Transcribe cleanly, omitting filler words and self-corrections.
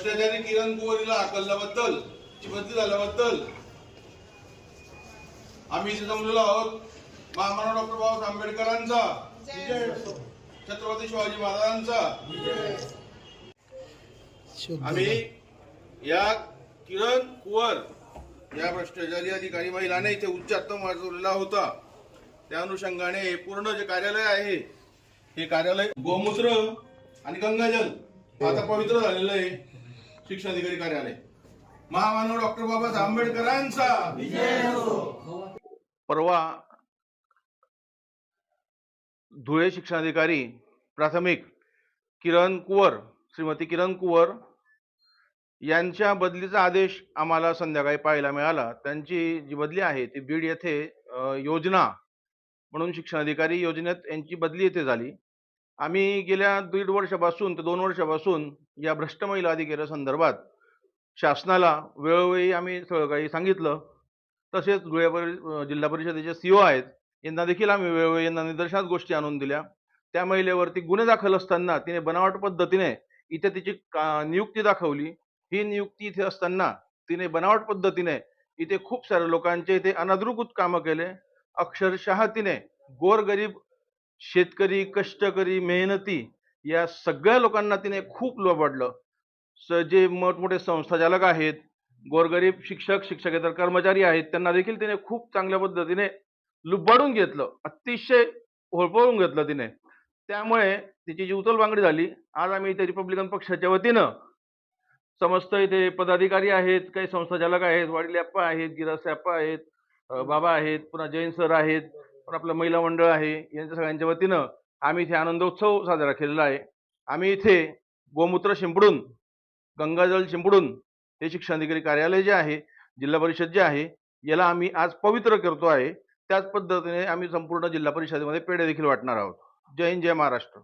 भ्रष्टाचारी किरण कुवरीला हकलल्याबद्दल, बदली झाल्याबद्दल आम्ही इथे जमलेलो आहोत. महामानव डॉक्टर बाबासाहेब आंबेडकरांचा, छत्रपती शिवाजी महाराजांचा. आम्ही या किरण कुवर या भ्रष्टाचारी अधिकारी महिलाने इथे उच्चात्म माजवलेला होता. त्या अनुषंगाने पूर्ण जे कार्यालय आहे हे कार्यालय गोमूत्र आणि गंगाजल आता पवित्र झालेलं आहे. शिक्षणाधिकारी कार्यालय महामानव डॉक्टर बाबासाहेब आंबेडकरांचा विजय हो. परवा धुळे शिक्षणाधिकारी प्राथमिक श्रीमती किरण कुवर यांच्या बदलीचा आदेश आम्हाला संध्याकाळी पाहायला मिळाला. त्यांची जी बदली आहे ती बीड येथे योजना म्हणून शिक्षणाधिकारी योजनेत यांची बदली येथे झाली. आम्ही गेल्या 1.5 वर्षापासून ते 2 वर्षापासून या भ्रष्ट महिला अधिकारी संदर्भात शासनाला वेळोवेळी आम्ही सगळं काही सांगितलं. तसेच धुळे जिल्हा परिषदेचे सीओ आहेत यांना देखील आम्ही वेळोवेळी यांना निदर्शनास गोष्टी आणून दिल्या. त्या महिलेवरती गुन्हे दाखल असताना तिने बनावट पद्धतीने इथे तिची नियुक्ती दाखवली. ही नियुक्ती इथे असताना तिने बनावट पद्धतीने इथे खूप साऱ्या लोकांचे इथे अनधिकृत कामं केले. अक्षरशः तिने गोरगरीब शेतकरी, कष्टकरी, मेहनती या सगळ्या लोकांना तिने खूप लुबाडलं. जे मोठमोठे संस्थाचालक आहेत, गोरगरीब शिक्षक, शिक्षकेतर कर्मचारी आहेत, त्यांना देखील तिने खूप चांगल्या पद्धतीने लुबाडून घेतलं. अतिशय होळपळून घेतलं तिने. त्यामुळे तिची जी उचलबांगडी झाली. आज आम्ही इथे रिपब्लिकन पक्षाच्या वतीनं समस्त इथे पदाधिकारी आहेत, काही संस्थाचालक आहेत, वाडीले अप्पा आहेत, गिरासे अप्पा आहेत, बाबा आहेत, पुन्हा जैन सर आहेत, पण आपलं महिला मंडळ आहे, यांच्या सगळ्यांच्या वतीनं आम्ही इथे आनंदोत्सव साजरा केलेला आहे. आम्ही इथे गोमूत्र शिंपडून, गंगाजल शिंपडून हे शिक्षणाधिकारी कार्यालय जे आहे, जिल्हा परिषद जे आहे, याला आम्ही आज पवित्र करतो आहे. त्याच पद्धतीने आम्ही संपूर्ण जिल्हा परिषदेमध्ये पेढे देखील वाटणार आहोत. जय हिंद, जय महाराष्ट्र.